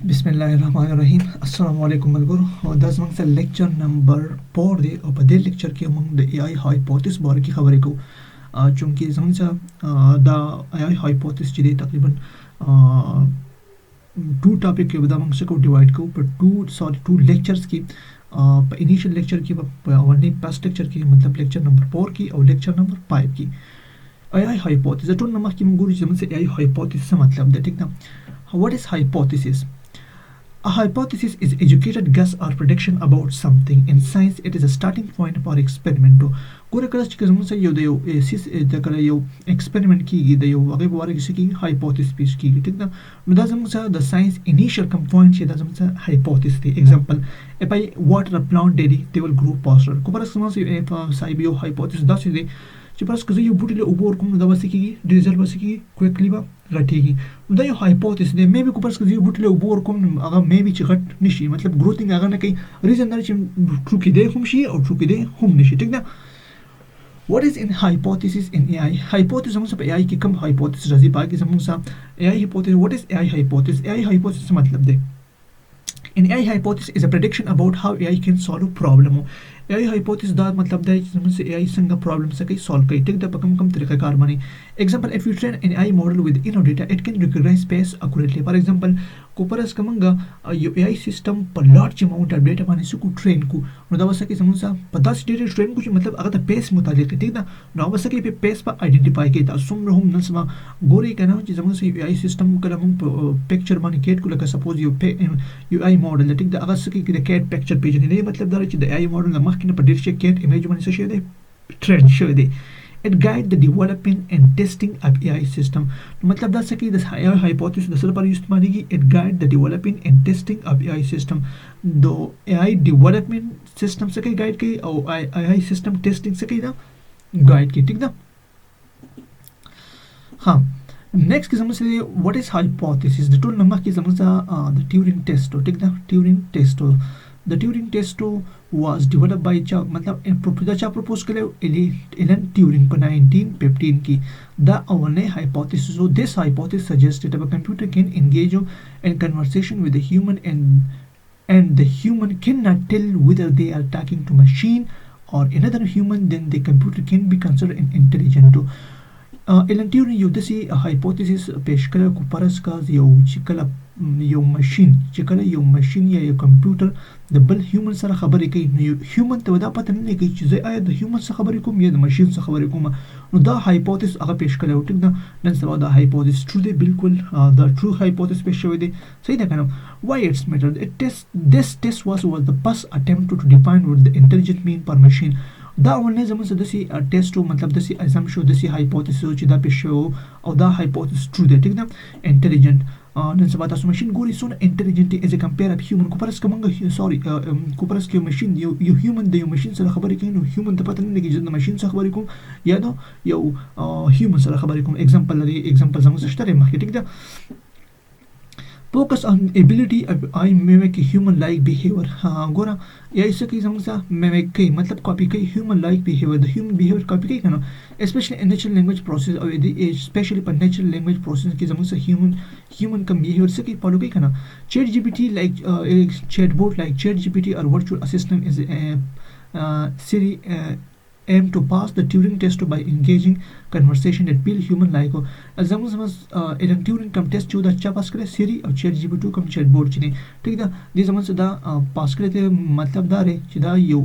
बिस्मिल्लाहिर्रहमानिर्रहीम अस्सलाम वालेकुम मलगुर दस मंग से लेक्चर नंबर 4 दे और बदे लेक्चर के मंग द एआई हाइपोथेसिस बारे की खबर को चूंकि जमन सा द एआई हाइपोथेसिस जी तकरीबन टू टॉपिक के बदा मंग से को डिवाइड को पर टू लेक्चर्स की इनिशियल लेक्चर की वन पास्ट लेक्चर की मतलब लेक्चर नंबर 4 की और लेक्चर नंबर 5 की एआई हाइपोथेसिस तो नमक की मंगूरी जमन से एआई हाइपोथेसिस से मतलब दे ठीक ना what is hypothesis A hypothesis is educated guess or prediction about something. In science, it is a starting point for experiment. Kura kala chika zaman sa yo da yo sis da kala yo experiment ki da yo wage ware kisi ki hypothesis piece ki ठीक ना no da zaman sa the science initial component che da zaman sa hypothesis the example if I water a plant daily they will grow faster ko para zaman sa if sai bio hypothesis da se چې پرس که زه یو بوټی له اوبو ورکوم نو دا به څه کېږي ډېر ژر به څه کېږي کویکلی به غټېږي نو دا یو هایپوتیس دی مې بي که پرس که زه یو بوټی له اوبو ورکوم نو هغه مې بي چې غټ نه شي مطلب ګروتینګ هغه نه کوي ریزن دا چې ټرو کېدی هم شي او ټرو کېدی هم نه شي ټیک ده What is in hypothesis in AI? Hypothesis زموږ په AI کې کوم hypothesis راځي پای کې زموږ سره AI hypothesis what is AI hypothesis AI hypothesis څه مطلب دی An AI hypothesis is a prediction about how AI can solve a problem. AI hypothesis دا مطلب دی چې زموږ AI څنګه problem څه کوي solve کوي ټیک ده په کوم طریقه کار باندې example if you train an AI model with enough data it can recognize space accurately for example کو پرس کومنګ یو AI سیستم په لارج اماونټ اف ډیټا باندې سکو ټرین کو نو دا وسه کې زموږ په داس ډیټا ټرین کو چې مطلب هغه د پیس متعلق ټیک ده نو وسه کې په پیس په آئیډنټیفای کوي تاسو هم نن سبا ګوري کنه چې زموږ AI سیستم کله موږ په پکچر باندې کېټ کو لکه سپوز یو AI موډل ټیک ده هغه سکه کې د کېټ پکچر پیژنې مطلب دا چې د AI موډل د مخکې په ډیر شي کېټ ایمیج باندې څه شي دی ټرین شوی دی It guide the development and testing of AI system. मतलब दा सकी this AI hypothesis दसर पर इस्तेमालीगी it guide the developing and testing of AI system. दो AI development system सके guide की और AI system testing सके ना guide की ठीक ना हाँ next की समझ से what is hypothesis the tool number की समझ सा the Turing test ठीक ना Turing test The Turing test was developed by मतलब propose करे Alan Turing पर 1915 की the only hypothesis so this hypothesis suggested that a computer can engage in conversation with a human and the human cannot tell whether they are talking to machine or another human then the computer can be considered intelligent Alan Turing یو داسې hypothesis پیش کړی کو پرس کا یو چې کله یو ماشین چې کله یو ماشین یا یو کمپیوټر د بل هیومن سره خبرې کوي نو یو هیومن ته دا پته نه لګي چې زه آیا د هیومن سره خبرې کوم یا د ماشین سره خبرې کوم نو دا hypothesis هغه پیش کړی و ټیک ده نن سبا دا hypothesis true دی بالکل دا true hypothesis پیش شوی دی صحیح ده کنه why it's matter this test was the first attempt to define what the intelligent mean per machine دا اولنې زموږ څه داسې ټیسټ مطلب داسې ازم شو داسې هایپوتیسس چې دا پیش شو او دا هایپوتیسس ټرو دی ټیک ده انټیلیجنٹ نن سبا تاسو ماشین ګوري څونه انټیلیجنٹ ایز ا کمپیر اف هیومن کو پرس کومنګ سوري کو پرس کې ماشین یو هیومن د یو ماشین سره خبرې کوي نو هیومن ته پته نه لګي چې د ماشین سره خبرې کوم یا نو یو هیومن سره خبرې کوم ایگزامپل لري ایگزامپل زموږ شته مخکې ټیک ده focus on ability of I mimic human like behavior ګوره یا ایسه کې زموږ سره mimic کوي مطلب کاپی کوي human like behavior د human behavior کاپی کوي کنه especially in natural language process او especially په natural language process کې زموږ سره human کوم behavior څه کوي فالو کوي کنه chat gpt like chatbot like chat gpt or virtual assistant is Siri aim to pass the Turing test by engaging conversation that feel human like زموږ Alan Turing کوم ټیسټ چې دا چا پاس کړی سری او چیټ جی پی ټي کوم چیټ بورډ چې ټیک ده دې زموږ دا پاس کړی ته مطلب دا لري چې دا یو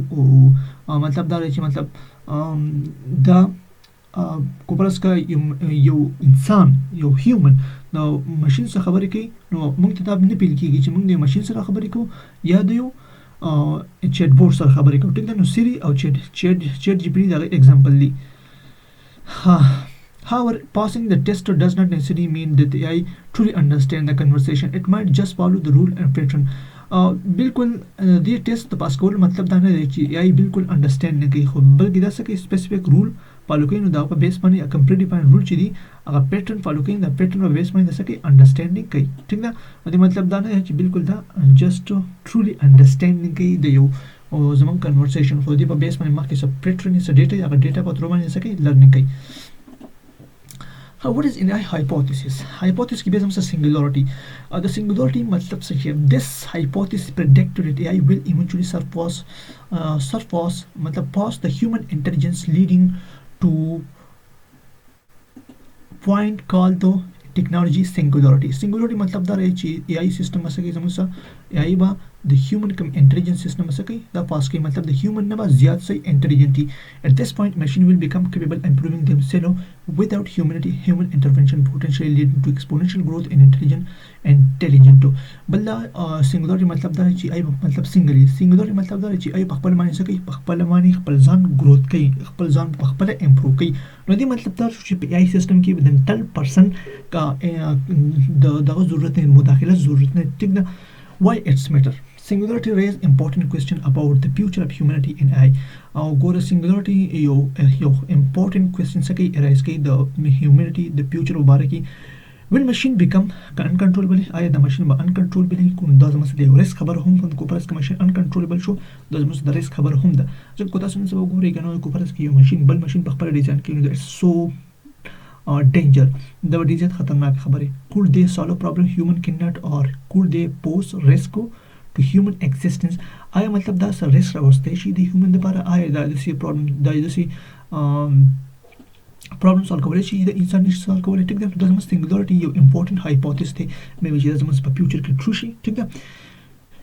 مطلب دا لري چې مطلب دا کوپرس کا یو انسان یو هیومن نو ماشین سره خبرې کوي نو موږ ته دا نه پیل کیږي چې موږ د ماشین سره خبرې کوو یا د یو چیټ بورډ سره خبرې کوو ټیک ده نو سری او چیټ جی پی ټي دا ایگزامپل دی However, passing the test does not necessarily mean that the AI truly understand the conversation. It might just follow the rule and pattern. بالکل دې ټیسټ ته پاس کول مطلب دا نه دی چې AI بالکل انډرسټینډ نه کوي خو بلکې دا څه کوي سپیسیفیک رول فالو کوي نو دا په بیس باندې کمپلیټ ډیفاین رول چې دی هغه پیټرن فالو کوي دا پیټرن په بیس باندې څه کوي انډرسټینډینګ کوي ټیک ده نو مطلب دا نه دی چې بالکل دا جست ټرولی انډرسټینډینګ کوي د یو او زمون کنورسیشن خو دې په بیس باندې مخکې څه پیټرن څه ډیټا یا ډیټا په تر باندې څه کوي لرنینګ کوي What is in a hypothesis? Hypothesis की बेस हमसे singularity. The singularity मतलब से है this hypothesis predicted that AI will eventually surpass मतलब pass the human intelligence leading to point called the technology singularity. Singularity मतलब da रहे चीज AI system में सके समझा AI बा the human intelligence system में सके da pass के मतलब the human ना बा ज़्यादा से intelligent. At this point, machine will become capable improving themselves without human intervention, potentially leading to exponential growth in intelligent to. बल्ला singularity मतलब da रहे चीज AI मतलब singularity मतलब da रहे चीज AI पकपल माने सके पकपल माने पलजान growth कई पलजान पकपल improve कई. नदी मतलब da रहे AI system की within 10% का दगा ज़रूरत नहीं मुदाखिला ज़रूरत नहीं ठीक ना. Why it's matter? Singularity raise important question about the future of humanity in AI. Go singularity yo important question सके arise के the humanity the future बारे की. Will machine become uncontrollable? आया the machine uncontrollable है कौन दाज़ मसले risk खबर हम कौन कोपरस का machine uncontrollable शो दाज़ मसले risk खबर हम दा जब कोता सुन सब गोरे का ना कोपरस की machine बल machine पकड़ डिजाइन की it's so danger. The disease खतरनाक खबर है. Could they solve a problem human cannot or could they pose risk to human existence? आया मतलब दा सा risk रवस्ते शी the human दे पारा आया दा जैसी problem दा जैसी problem solve कवरे शी द इंसान निश solve कवरे ठीक है. दा समझ singularity यो important hypothesis थे मैं भी चीज़ समझ future के true शी ठीक है.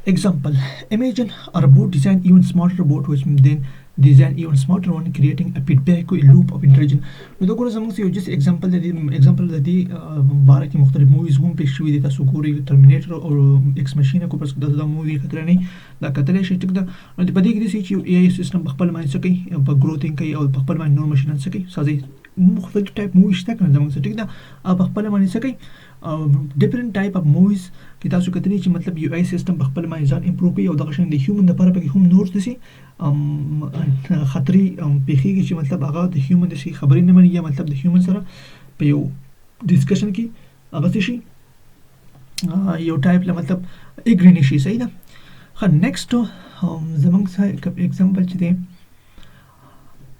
Example: imagine a robot design even smarter robot which then design even smarter one creating a feedback loop of intelligence. तो कोई समझ से just example दी बारह की मुख्तलिफ movies हम पेश हुई देता सुकूरी Terminator और Ex Machina को परस दस movie खतरा नहीं दा कतले शे ठीक दा और बदी की सी चीज़ AI system बखपल मान सके growing कई और बखपल मान नॉर्मल मशीन सके साज़ी मुख्तलिफ टाइप movies तक ना जमंग से ठीक दा अब बखपल मान सके different type of movies कि तासु कतनी ची मतलब UI system बखपल मान जान improve की और दक्षण the human दा पारा पे हम नोर्स दिसी खतरी पेखी की ची मतलब आगा the human दिसी खबरी न मनी या मतलब the human सरा पे यो discussion की आगा दिसी यो type ला मतलब एक ग्रीनिशी सही ना. हाँ next तो जमंग सा एक example चीते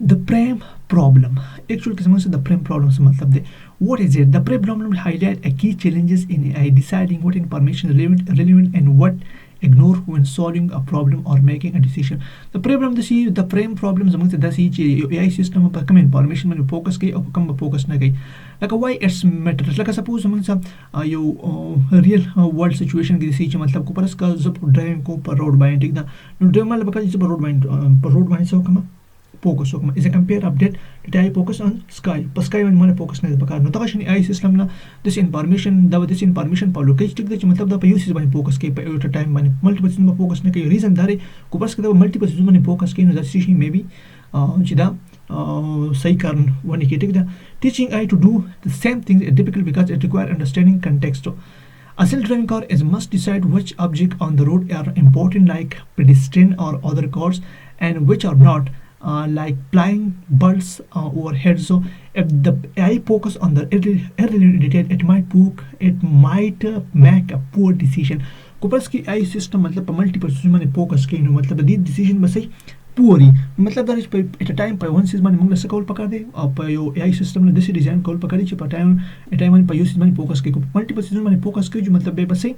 the prime problem. Actually किस्म से the prime problem से मतलब दे what is it? The prime problem will highlight a key challenges in AI deciding what information is relevant and what ignore when solving a problem or making a decision. The problem the prime problem जमंग से दसी ची AI system पर कम information में focus की और कम focus न गई. Like why it's matter? Like suppose जमंग सा यो real world situation की सी ची मतलब को परस का जब ड्राइविंग को पर रोड बाइन ठीक ना ड्राइव माल बका जब रोड बाइन से कम focus so is a compare update that I focus on sky but sky when mana focus na bakar no takashani AI system na this information pa location tik de matlab da pa use bani focus ke pa at a time bani multiple system ma focus na ke reason dare ko pas ke da multiple system bani focus ke no that she maybe chida sahi karan wani ke tik da teaching AI to do the same things is difficult because it require understanding context. A self-driving car is must decide which object on the road are important like pedestrian or other cars and which are not. Like flying birds overhead. So if the AI focus on the early detail, it might make a poor decision. कुपर्स की AI system मतलब multiple system में focus के नो मतलब दी decision बस ही poor ही मतलब दारिश पे at a time पे one system में मंगला से कॉल पकड़ दे और पे यो AI system ने दिस design कॉल पकड़ी ची पर time at time में पे यो system में focus के multiple system में focus के जो मतलब बे बस ही